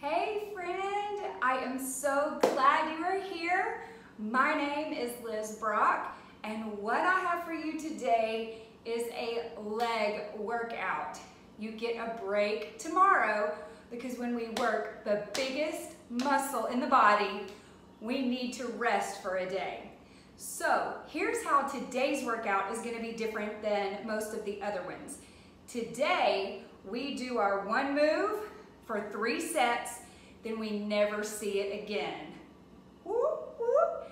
Hey friend, I am so glad you are here. My name is Liz Brock, and what I have for you today is a leg workout. You get a break tomorrow because when we work the biggest muscle in the body, we need to rest for a day. So here's how today's workout is going to be different than most of the other ones. Today we do our one move for 3 sets, then we never see it again. Whoop, whoop.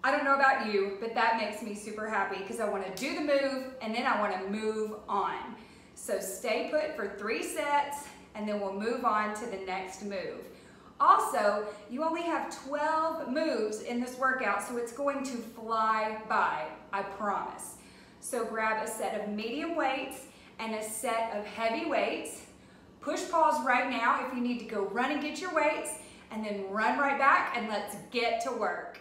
I don't know about you, but that makes me super happy because I want to do the move and then I want to move on. So stay put for 3 sets and then we'll move on to the next move. Also, you only have 12 moves in this workout, so it's going to fly by, I promise. So grab a set of medium weights and a set of heavy weights. Push pause right now if you need to go run and get your weights, and then run right back and let's get to work.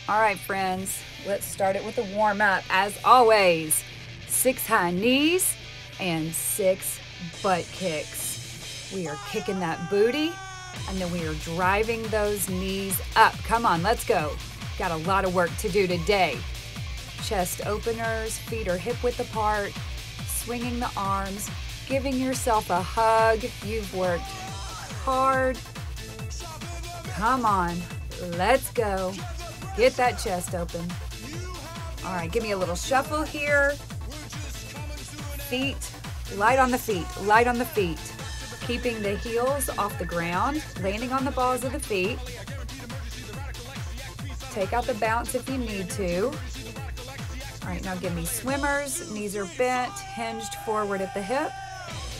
All right, friends, let's start it with a warm up. As always, 6 high knees and 6 butt kicks. We are kicking that booty and then we are driving those knees up. Come on, let's go. Got a lot of work to do today. Chest openers, feet are hip width apart, swinging the arms, giving yourself a hug. You've worked hard. Come on, let's go. Get that chest open. All right, give me a little shuffle here. Feet, light on the feet, light on the feet. Keeping the heels off the ground, landing on the balls of the feet. Take out the bounce if you need to. All right, now give me swimmers. Knees are bent, hinged forward at the hip.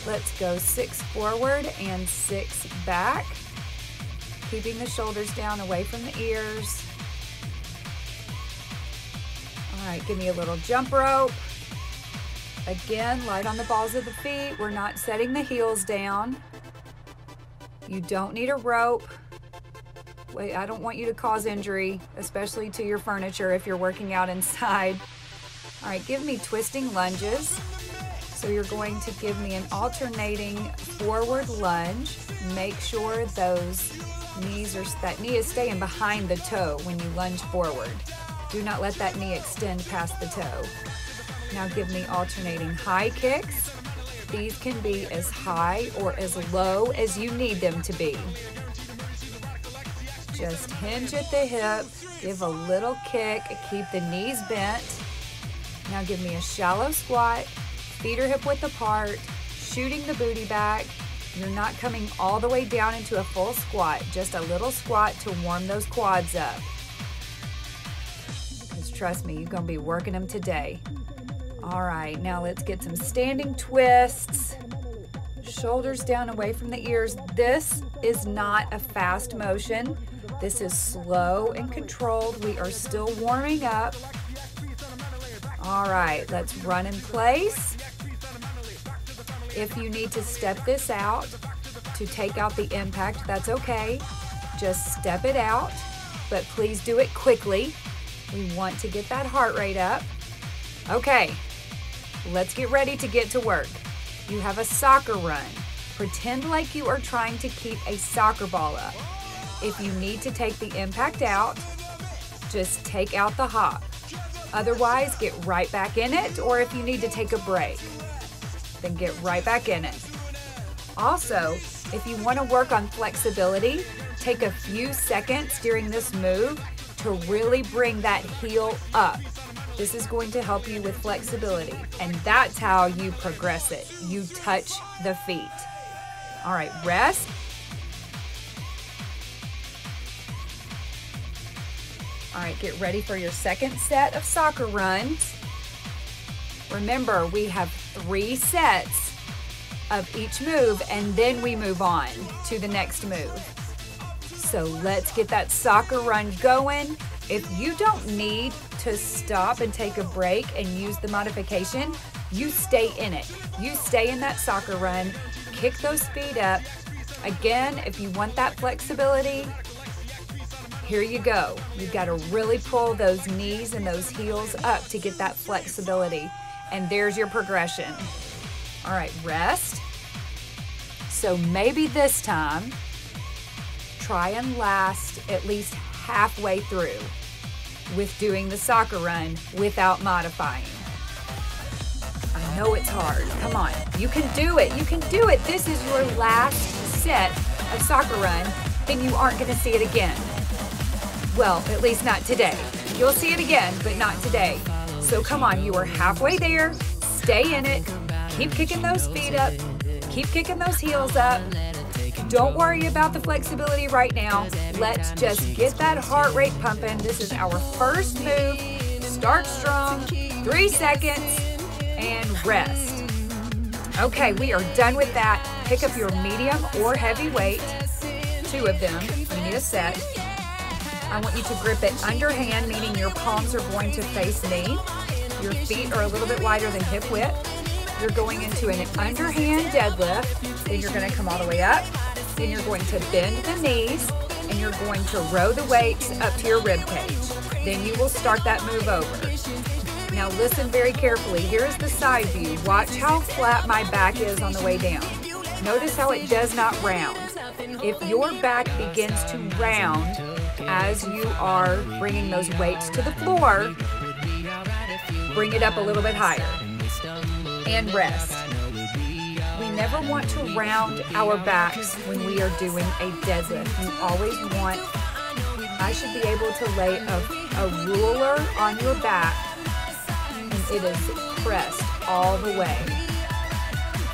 Let's go 6 forward and 6 back. Keeping the shoulders down away from the ears. All right, give me a little jump rope. Again, light on the balls of the feet. We're not setting the heels down. You don't need a rope. Wait, I don't want you to cause injury, especially to your furniture if you're working out inside. All right, give me twisting lunges. So you're going to give me an alternating forward lunge. Make sure those knees that knee is staying behind the toe when you lunge forward. Do not let that knee extend past the toe. Now give me alternating high kicks. These can be as high or as low as you need them to be. Just hinge at the hip, give a little kick, keep the knees bent. Now give me a shallow squat, feet are hip width apart, shooting the booty back. You're not coming all the way down into a full squat, just a little squat to warm those quads up. Because trust me, you're gonna be working them today. All right, now let's get some standing twists. Shoulders down away from the ears. This is not a fast motion. This is slow and controlled. We are still warming up. All right, let's run in place. If you need to step this out to take out the impact, that's okay. Just step it out, but please do it quickly. We want to get that heart rate up. Okay, let's get ready to get to work. You have a soccer run. Pretend like you are trying to keep a soccer ball up. If you need to take the impact out, just take out the hop. Otherwise, get right back in it, or if you need to take a break, then get right back in it. Also, if you want to work on flexibility, take a few seconds during this move to really bring that heel up. This is going to help you with flexibility, and that's how you progress it. You touch the feet. All right, rest. All right, get ready for your second set of soccer runs. Remember, we have 3 sets of each move, and then we move on to the next move. So let's get that soccer run going. If you don't need to stop and take a break and use the modification, you stay in it. You stay in that soccer run, kick those feet up. Again, if you want that flexibility, here you go. You've got to really pull those knees and those heels up to get that flexibility. And there's your progression. All right, rest. So maybe this time, try and last at least halfway through with doing the soccer run without modifying. I know it's hard. Come on. You can do it. You can do it. This is your last set of soccer run, then you aren't going to see it again. Well, at least not today. You'll see it again, but not today. So come on, you are halfway there. Stay in it. Keep kicking those feet up. Keep kicking those heels up. Don't worry about the flexibility right now. Let's just get that heart rate pumping. This is our first move. Start strong, 3 seconds, and rest. Okay, we are done with that. Pick up your medium or heavy weight, 2 of them. You need a set. I want you to grip it underhand, meaning your palms are going to face me. Your feet are a little bit wider than hip width. You're going into an underhand deadlift. Then you're going to come all the way up. Then you're going to bend the knees, and you're going to row the weights up to your rib cage. Then you will start that move over. Now listen very carefully. Here's the side view. Watch how flat my back is on the way down. Notice how it does not round. If your back begins to round as you are bringing those weights to the floor, bring it up a little bit higher and rest. We never want to round our backs when we are doing a deadlift. You always want, I should be able to lay a ruler on your back and it is pressed all the way.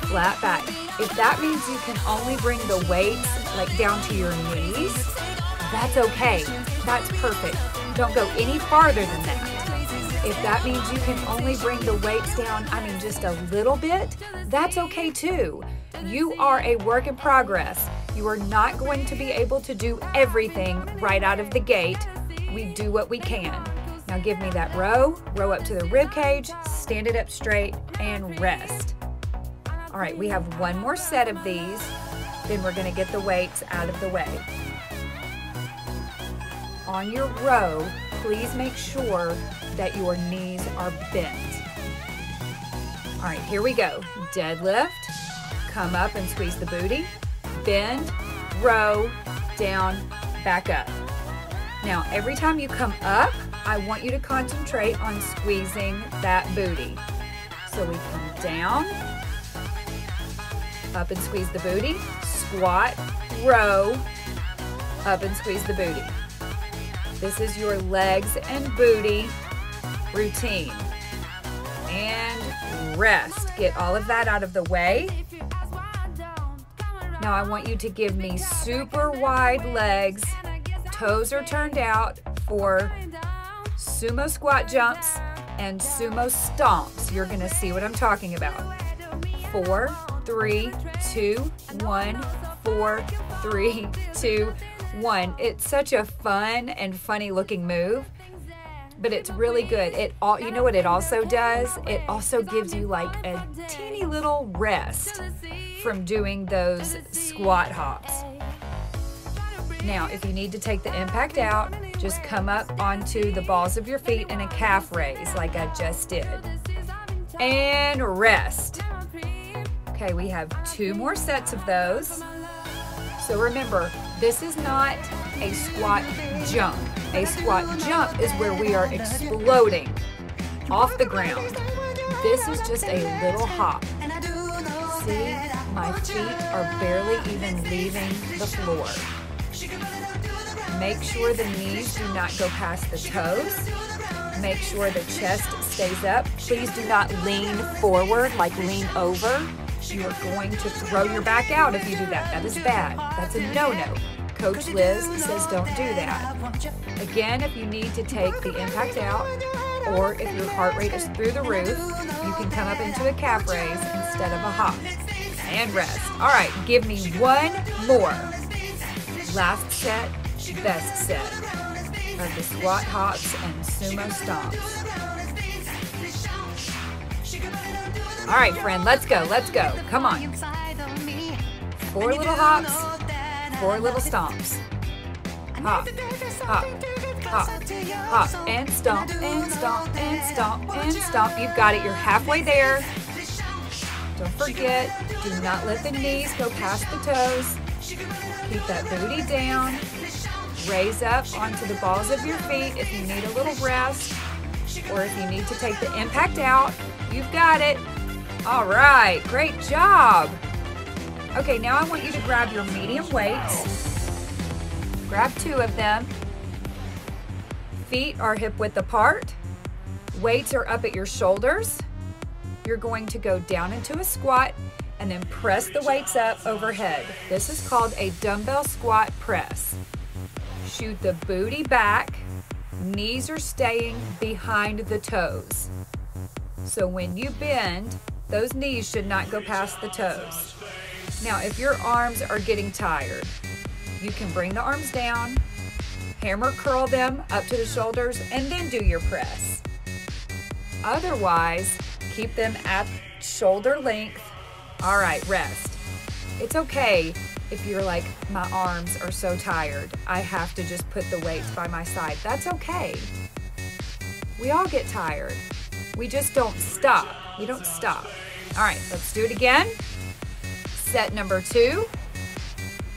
Flat back. If that means you can only bring the weights like down to your knees, that's okay. That's perfect. Don't go any farther than that. If that means you can only bring the weights down, just a little bit, that's okay too. You are a work in progress. You are not going to be able to do everything right out of the gate. We do what we can. Now give me that row up to the rib cage, stand it up straight, and rest. All right, we have one more set of these, then we're gonna get the weights out of the way. On your row, please make sure that your knees are bent. All right, here we go. Deadlift, come up and squeeze the booty, bend, row, down, back up. Now, every time you come up, I want you to concentrate on squeezing that booty. So we come down, up and squeeze the booty, squat, row, up and squeeze the booty. This is your legs and booty routine. And rest. Get all of that out of the way. Now I want you to give me super wide legs. Toes are turned out for sumo squat jumps and sumo stomps. You're gonna see what I'm talking about. 4, 3, 2, 1, 4, 3, 2, 1. It's such a fun and funny looking move, but it's really good. You know what it also does? It also gives you like a teeny little rest from doing those squat hops. Now, if you need to take the impact out, just come up onto the balls of your feet in a calf raise like I just did. And rest. Okay, we have 2 more sets of those. So remember, this is not a squat jump. A squat jump is where we are exploding off the ground. This is just a little hop. See, my feet are barely even leaving the floor. Make sure the knees do not go past the toes. Make sure the chest stays up. Please do not lean forward, like lean over. You are going to throw your back out if you do that. That is bad. That's a no-no. Coach Liz says don't do that. Again, if you need to take the impact out, or if your heart rate is through the roof, you can come up into a calf raise instead of a hop. And rest. All right, give me 1 more. Last set, best set of the squat hops and sumo stomps. All right, friend, let's go, let's go. Come on. 4 little hops, 4 little stomps. Hop, hop, hop, hop, and stomp, and stomp, and stomp, and stomp. You've got it, you're halfway there. Don't forget, do not let the knees go past the toes. Keep that booty down. Raise up onto the balls of your feet if you need a little rest, or if you need to take the impact out. You've got it. All right, great job. Okay, now I want you to grab your medium weights. Grab 2 of them. Feet are hip width apart. Weights are up at your shoulders. You're going to go down into a squat and then press the weights up overhead. This is called a dumbbell squat press. Shoot the booty back. Knees are staying behind the toes. So when you bend, those knees should not go past the toes. Now, if your arms are getting tired, you can bring the arms down, hammer curl them up to the shoulders, and then do your press. Otherwise, keep them at shoulder length. All right, rest. It's okay if you're like, my arms are so tired, I have to just put the weights by my side. That's okay. We all get tired. We just don't stop. We don't stop. All right, let's do it again. Set number 2.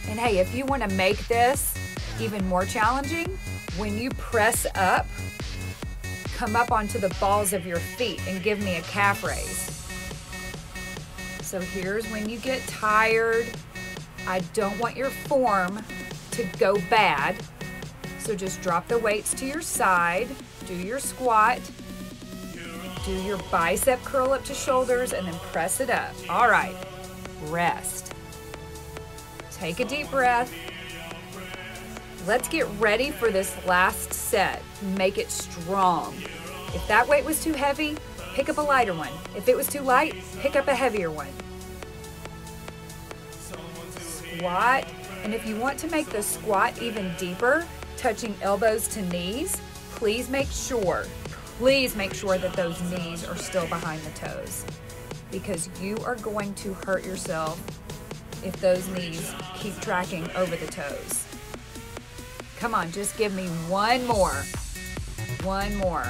And hey, if you want to make this even more challenging, when you press up, come up onto the balls of your feet and give me a calf raise. So here's when you get tired. I don't want your form to go bad. So just drop the weights to your side, do your squat, do your bicep curl up to shoulders, and then press it up. All right, rest. Take a deep breath. Let's get ready for this last set. Make it strong. If that weight was too heavy, pick up a lighter one. If it was too light, pick up a heavier one. Squat, and if you want to make the squat even deeper, touching elbows to knees, please make sure that those knees are still behind the toes, because you are going to hurt yourself if those knees keep tracking over the toes. Come on, just give me one more. One more.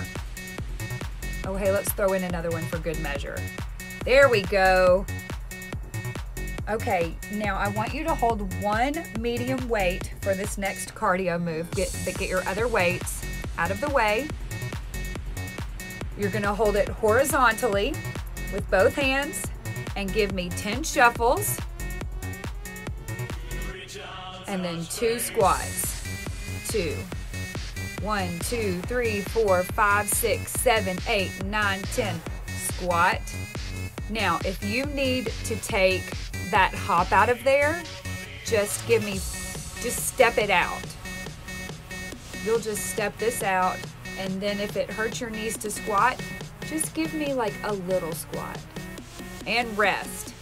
Oh, hey, let's throw in another one for good measure. There we go. Okay, now I want you to hold one medium weight for this next cardio move. Get your other weights out of the way. You're gonna hold it horizontally with both hands and give me 10 shuffles and then 2 squats. 2. 1, 2, 3, 4, 5, 6, 7, 8, 9, 10. Squat. Now, if you need to take that hop out of there, just step it out. You'll just step this out, and then if it hurts your knees to squat, just give me like a little squat. And rest.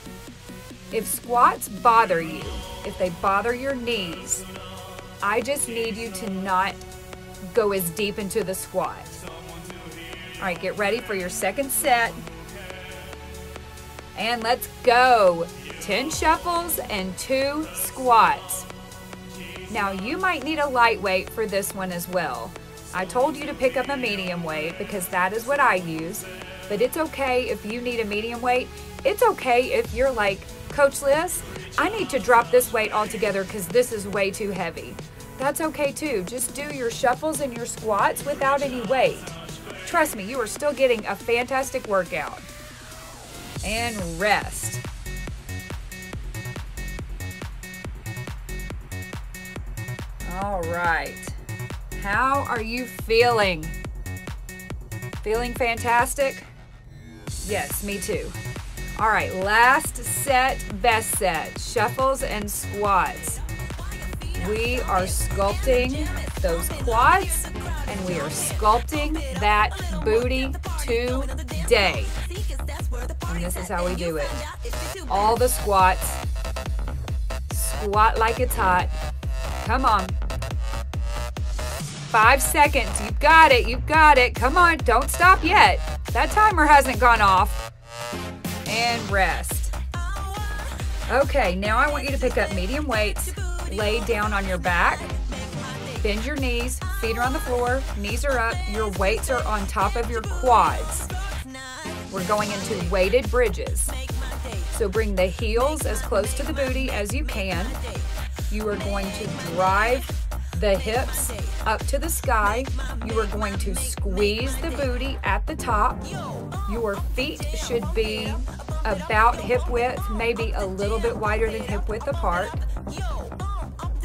If squats bother you, if they bother your knees, I just need you to not go as deep into the squat. All right, get ready for your second set. And let's go. 10 shuffles and 2 squats. Now you might need a lightweight for this one as well. I told you to pick up a medium weight because that is what I use, but it's okay if you need a medium weight. It's okay if you're like, Coach Liz, I need to drop this weight altogether because this is way too heavy. That's okay too. Just do your shuffles and your squats without any weight. Trust me, you are still getting a fantastic workout. And rest. All right. How are you feeling? Feeling fantastic? Yes, me too. All right, last set, best set. Shuffles and squats. We are sculpting those quads and we are sculpting that booty today. And this is how we do it. All the squats. Squat like it's hot. Come on. 5 seconds. You've got it. You've got it. Come on. Don't stop yet. That timer hasn't gone off. And rest. Okay, now I want you to pick up medium weights. Lay down on your back. Bend your knees. Feet are on the floor. Knees are up. Your weights are on top of your quads. We're going into weighted bridges. So bring the heels as close to the booty as you can. You are going to drive the hips up to the sky. You are going to squeeze the booty at the top. Your feet should be about hip width, maybe a little bit wider than hip width apart.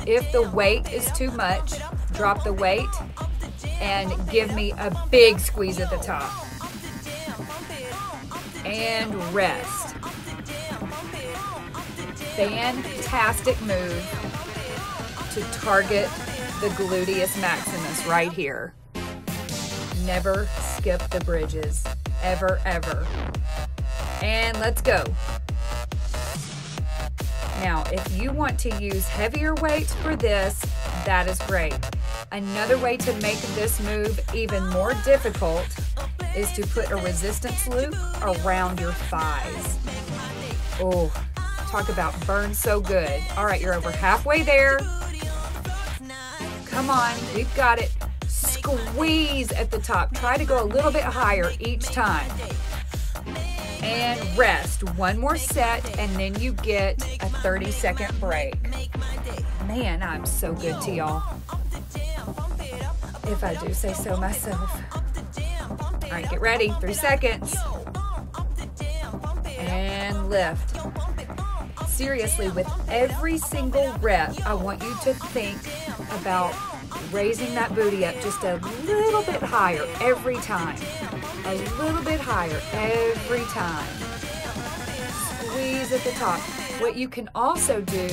If the weight is too much, drop the weight and give me a big squeeze at the top. And rest. Fantastic move to target the gluteus maximus right here. Never skip the bridges, ever, ever. And let's go. Now, if you want to use heavier weights for this, that is great. Another way to make this move even more difficult is to put a resistance loop around your thighs. Oh, talk about burn so good. All right, you're over halfway there. Come on, we've got it. Squeeze at the top. Try to go a little bit higher each time. And rest. One more set, and then you get a 30-second break. Man, I'm so good to y'all. If I do say so myself. All right, get ready. 3 seconds. And lift. Seriously, with every single rep, I want you to think about raising that booty up just a little bit higher every time. A little bit higher every time. Squeeze at the top. What you can also do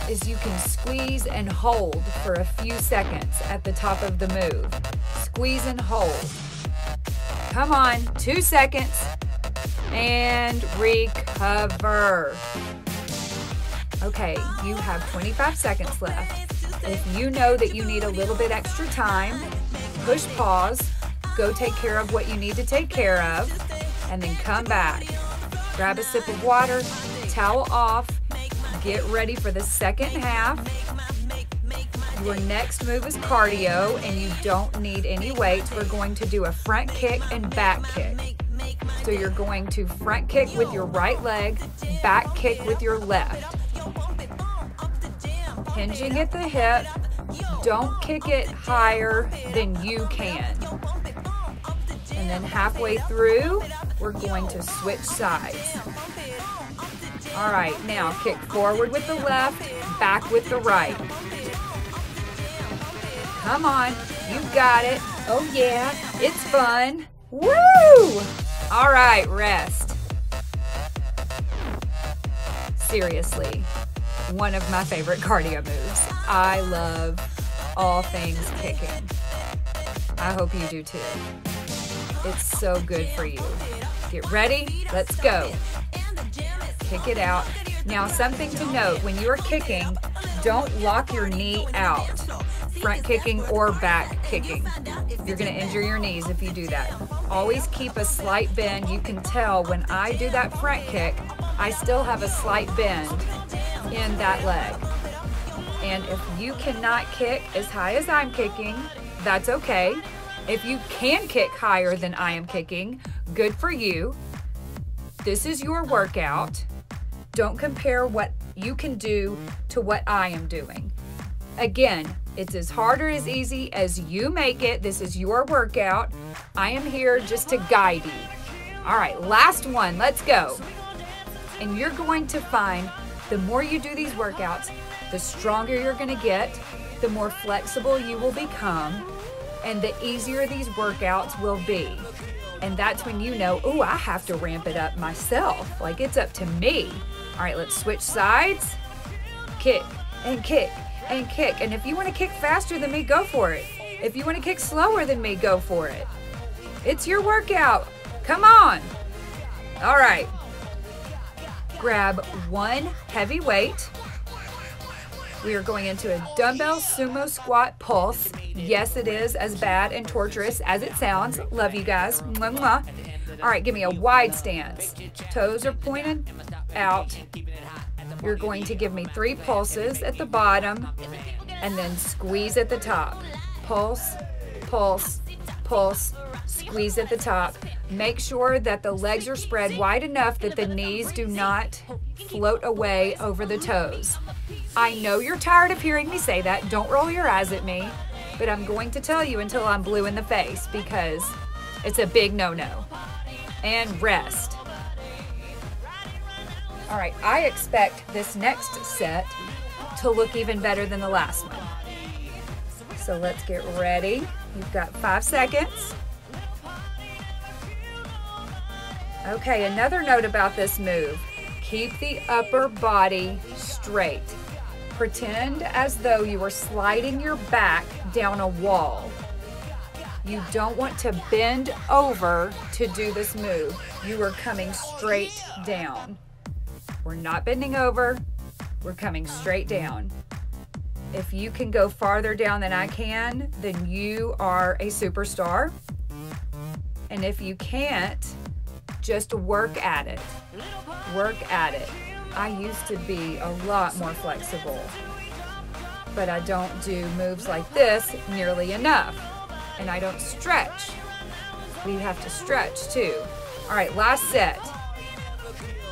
is you can squeeze and hold for a few seconds at the top of the move. Squeeze and hold. Come on, 2 seconds. And recover. Okay, you have 25 seconds left. If you know that you need a little bit extra time, push pause, go take care of what you need to take care of, and then come back. Grab a sip of water, towel off, get ready for the second half. Your next move is cardio, and you don't need any weights. We're going to do a front kick and back kick. So you're going to front kick with your right leg, back kick with your left. Hinging at the hip, don't kick it higher than you can. And then halfway through, we're going to switch sides. All right, now kick forward with the left, back with the right. Come on, you got it. Oh yeah, it's fun. Woo! All right, rest. Seriously, one of my favorite cardio moves. I love all things kicking. I hope you do too. It's so good for you. Get ready, let's go. Kick it out. Now, something to note, when you're kicking, don't lock your knee out. Front kicking or back kicking. You're gonna injure your knees if you do that. Always keep a slight bend. You can tell when I do that front kick, I still have a slight bend in that leg. And if you cannot kick as high as I'm kicking, that's okay. If you can kick higher than I am kicking, good for you. This is your workout. Don't compare what you can do to what I am doing. Again, it's as hard or as easy as you make it. This is your workout. I am here just to guide you. All right, last one, let's go. And you're going to find the more you do these workouts, the stronger you're gonna get, the more flexible you will become, and the easier these workouts will be. And that's when you know, oh, I have to ramp it up myself. Like, it's up to me. All right, let's switch sides. Kick and kick and kick. And if you want to kick faster than me, go for it. If you want to kick slower than me, go for it. It's your workout. Come on. All right. Grab one heavy weight. We are going into a dumbbell sumo squat pulse. Yes, it is as bad and torturous as it sounds. Love you guys. Mwah, mwah. All right, give me a wide stance. Toes are pointed out. You're going to give me 3 pulses at the bottom and then squeeze at the top. Pulse, pulse, pulse, Squeeze at the top. Make sure that the legs are spread wide enough that the knees do not float away over the toes. I know you're tired of hearing me say that. Don't roll your eyes at me, but I'm going to tell you until I'm blue in the face because it's a big no-no. And rest. All right, I expect this next set to look even better than the last one. So let's get ready. You've got 5 seconds. Okay, another note about this move. Keep the upper body straight. Pretend as though you were sliding your back down a wall. You don't want to bend over to do this move. You are coming straight down. We're not bending over. We're coming straight down. If you can go farther down than I can, then you are a superstar. And if you can't, just work at it. Work at it. I used to be a lot more flexible, but I don't do moves like this nearly enough. And I don't stretch. We have to stretch too. All right, last set.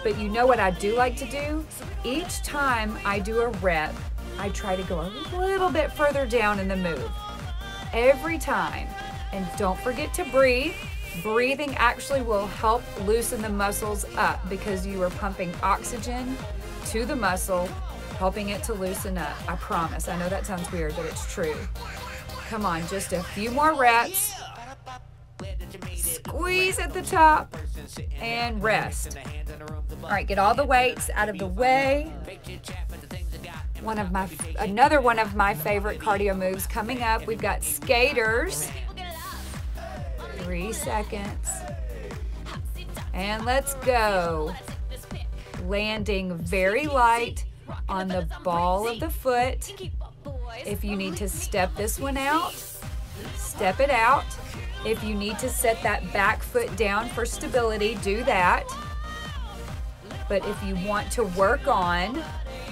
But you know what I do like to do? Each time I do a rep, I try to go a little bit further down in the move. Every time. And don't forget to breathe. Breathing actually will help loosen the muscles up because you are pumping oxygen to the muscle, helping it to loosen up. I promise. I know that sounds weird, but it's true. Come on, just a few more reps. Squeeze at the top and rest. All right, get all the weights out of the way. Another one of my favorite cardio moves coming up. We've got skaters. 3 seconds. And let's go. Landing very light on the ball of the foot. If you need to step this one out, step it out. If you need to set that back foot down for stability, do that. But if you want to work on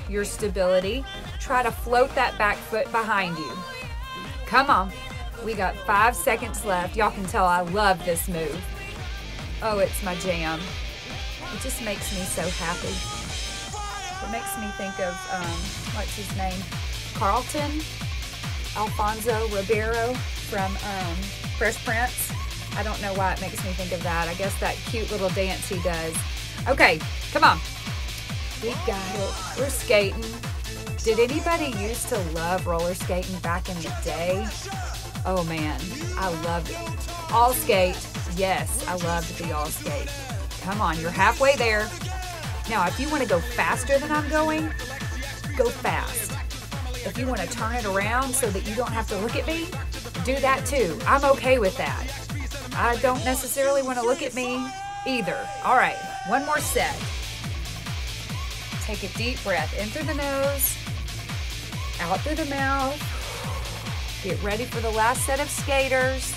your stability, try to float that back foot behind you. Come on. We got 5 seconds left. Y'all can tell I love this move. Oh, it's my jam. It just makes me so happy. It makes me think of, what's his name? Carlton Alfonso Ribeiro from Fresh Prince. I don't know why it makes me think of that. I guess that cute little dance he does. Okay, come on. We got it. We're skating. Did anybody used to love roller skating back in the day? Oh man, I loved it. All skate. Yes, I loved the all skate. Come on, you're halfway there. Now, if you want to go faster than I'm going, go fast. If you want to turn it around so that you don't have to look at me, do that too. I'm okay with that. I don't necessarily want to look at me either. All right, one more set. Take a deep breath in through the nose, out through the mouth. Get ready for the last set of skaters.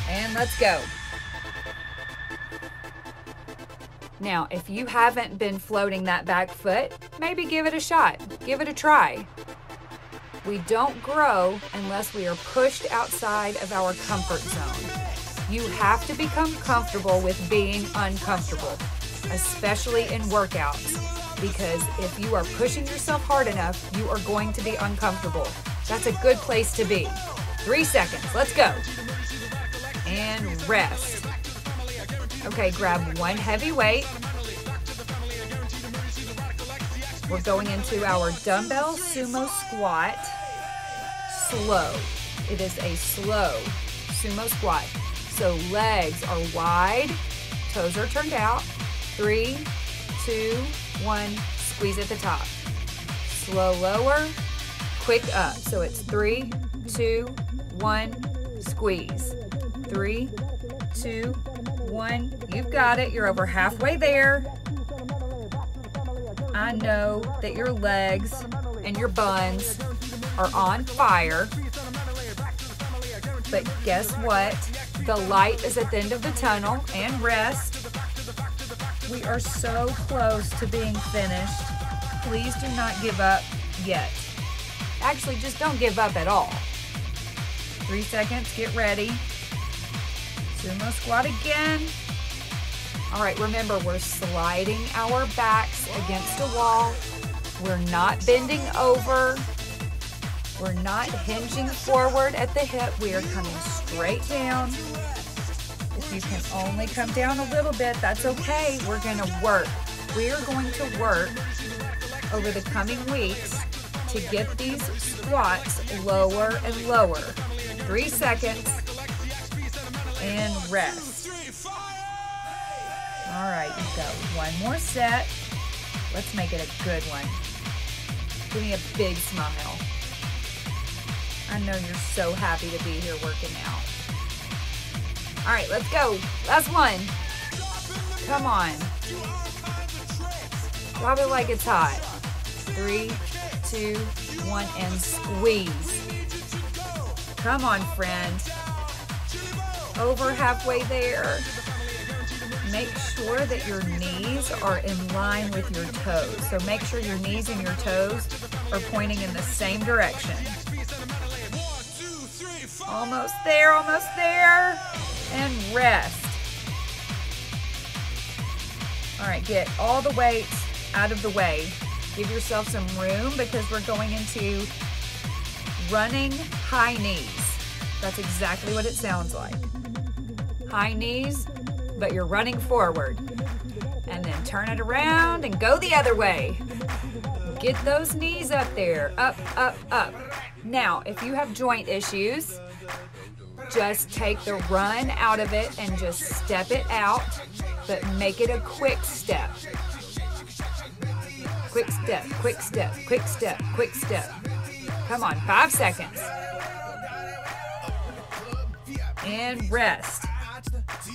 And let's go. Now, if you haven't been floating that back foot, maybe give it a shot. Give it a try. We don't grow unless we are pushed outside of our comfort zone. You have to become comfortable with being uncomfortable, especially in workouts, because if you are pushing yourself hard enough, you are going to be uncomfortable. That's a good place to be. 3 seconds, let's go. And rest. Okay, grab one heavy weight. We're going into our dumbbell sumo squat. Slow. It is a slow sumo squat. So legs are wide, toes are turned out. 3, 2, 1, squeeze at the top. Slow lower, quick up. So it's 3, 2, 1, squeeze. 3, 2, 1, you've got it. You're over halfway there. I know that your legs and your buns are on fire, but guess what? The light is at the end of the tunnel, and rest. We are so close to being finished. Please do not give up yet. Actually, just don't give up at all. 3 seconds, get ready. Sumo squat again. All right, remember, we're sliding our backs against a wall. We're not bending over. We're not hinging forward at the hip. We are coming straight down. If you can only come down a little bit, that's okay. We're gonna work. We are going to work over the coming weeks to get these squats lower and lower. 3 seconds and rest. All right, you've got one more set. Let's make it a good one. Give me a big smile. I know you're so happy to be here working out. All right, let's go. Last one. Come on. Drop it like it's hot. 3, 2, 1, and squeeze. Come on, friend. Over halfway there. Make sure that your knees are in line with your toes. So make sure your knees and your toes are pointing in the same direction. Almost there, and rest. All right, get all the weights out of the way. Give yourself some room because we're going into running high knees. That's exactly what it sounds like. High knees, but you're running forward. And then turn it around and go the other way. Get those knees up there, up, up, up. Now, if you have joint issues, just take the run out of it and just step it out, but make it a quick step. Quick step, quick step, quick step, quick step. Come on, 5 seconds. And rest.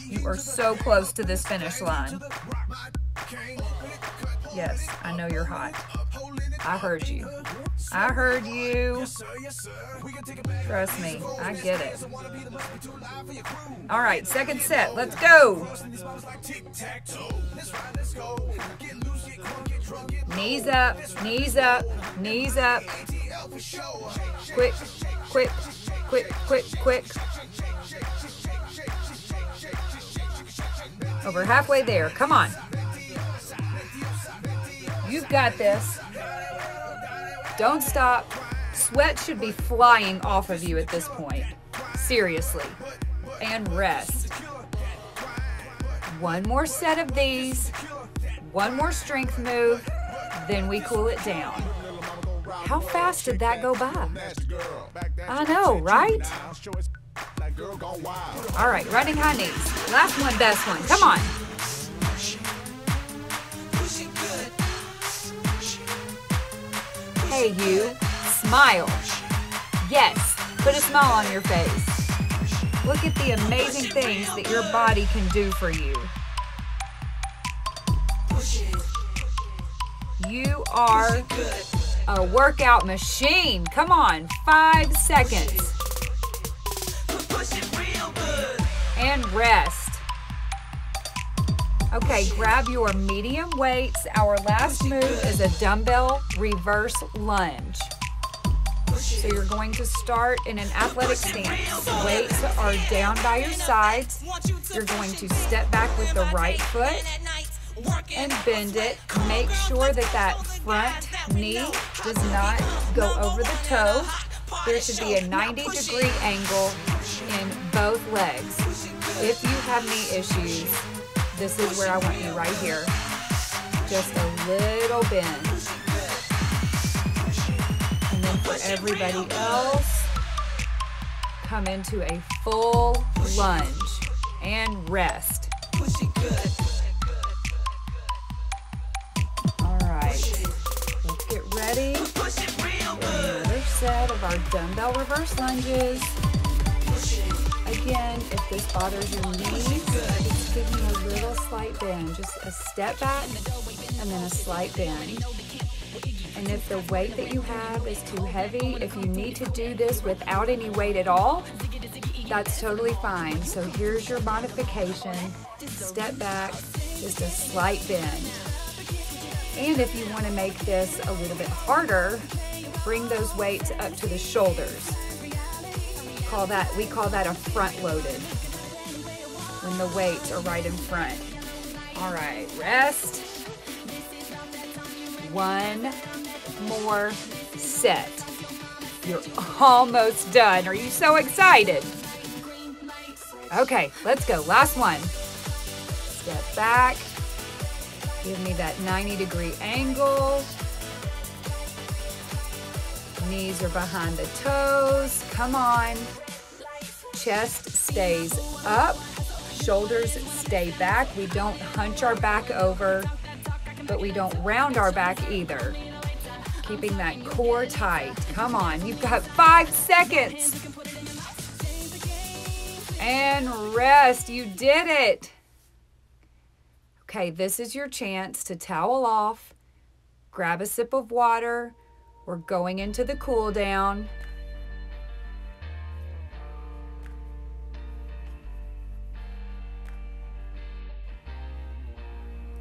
You are so close to this finish line. Yes, I know you're hot. I heard you. I heard you. Trust me, I get it. All right, second set. Let's go. Knees up, knees up, knees up. Quick, quick, quick, quick, quick. Over halfway there. Come on. You've got this. Don't stop. Sweat should be flying off of you at this point. Seriously. And rest. One more set of these. One more strength move. Then we cool it down. How fast did that go by? I know, right? All right, running high knees. Last one, best one. Come on. Hey, you. Smile. Yes, put a smile on your face. Look at the amazing things that your body can do for you. You are a workout machine. Come on, 5 seconds. And rest. Okay, grab your medium weights. Our last move is a dumbbell reverse lunge. So you're going to start in an athletic stance. Weights are down by your sides. You're going to step back with the right foot and bend it. Make sure that that front knee does not go over the toe. There should be a 90-degree angle in both legs. If you have knee issues, this is where I want you right here. Just a little bend. And then for everybody else, come into a full lunge and rest. All right, let's get ready for another set of our dumbbell reverse lunges. Again, if this bothers your knees, just give me a little slight bend. Just a step back and then a slight bend. And if the weight that you have is too heavy, if you need to do this without any weight at all, that's totally fine. So here's your modification. Step back, just a slight bend. And if you want to make this a little bit harder, bring those weights up to the shoulders. we call that a front loaded, when the weights are right in front. All right, rest. One more set. You're almost done. Are you so excited? Okay, let's go. Last one. Step back. Give me that 90-degree angle. Knees are behind the toes. Come on. Chest stays up. Shoulders stay back. We don't hunch our back over, but we don't round our back either. Keeping that core tight. Come on, you've got 5 seconds. And rest, you did it. Okay, this is your chance to towel off, grab a sip of water. We're going into the cool down.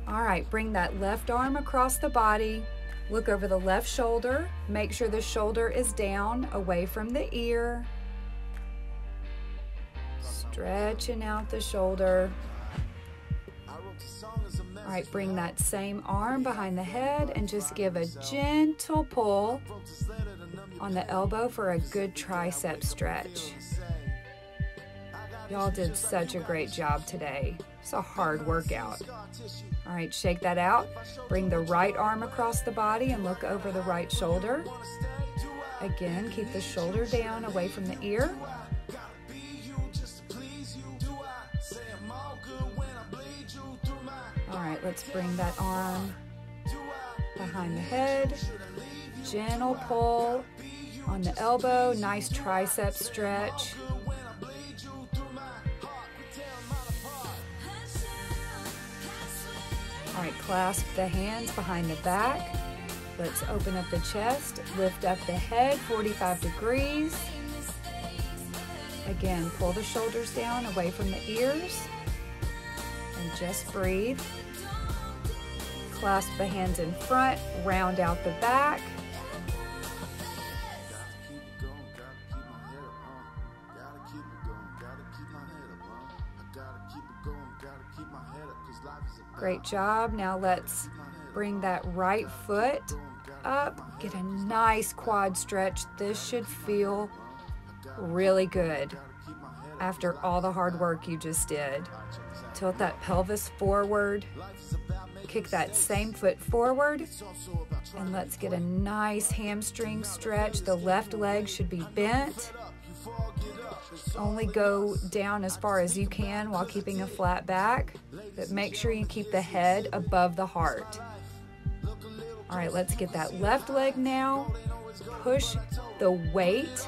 All right, bring that left arm across the body. Look over the left shoulder. Make sure the shoulder is down, away from the ear. Stretching out the shoulder. All right, bring that same arm behind the head and just give a gentle pull on the elbow for a good tricep stretch. Y'all did such a great job today. It's a hard workout. All right, shake that out. Bring the right arm across the body and look over the right shoulder. Again, keep the shoulder down, away from the ear. All right, let's bring that arm behind the head. Gentle pull on the elbow. Nice tricep stretch. All right, clasp the hands behind the back. Let's open up the chest. Lift up the head, 45 degrees. Again, pull the shoulders down, away from the ears. And just breathe. Clasp the hands in front, round out the back. Great job. Now let's bring that right foot up. Get a nice quad stretch. This should feel really good after all the hard work you just did. Tilt that pelvis forward. Kick that same foot forward. And let's get a nice hamstring stretch. The left leg should be bent. Only go down as far as you can while keeping a flat back, but make sure you keep the head above the heart. All right, let's get that left leg now. Push the weight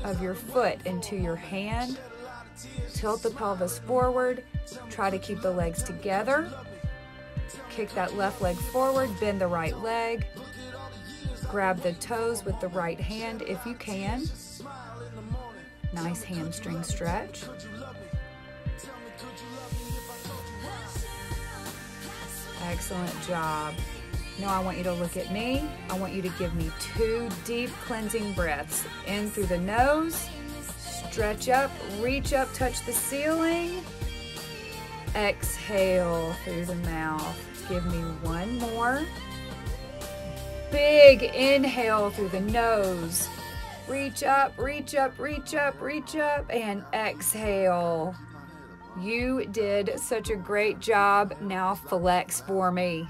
of your foot into your hand. Tilt the pelvis forward. Try to keep the legs together. Kick that left leg forward, bend the right leg. Grab the toes with the right hand if you can. Nice hamstring stretch. Excellent job. Now I want you to look at me. I want you to give me 2 deep cleansing breaths. In through the nose, stretch up, reach up, touch the ceiling. Exhale through the mouth. Give me 1 more. Big inhale through the nose. Reach up, reach up, reach up, reach up, and exhale. You did such a great job. Now flex for me.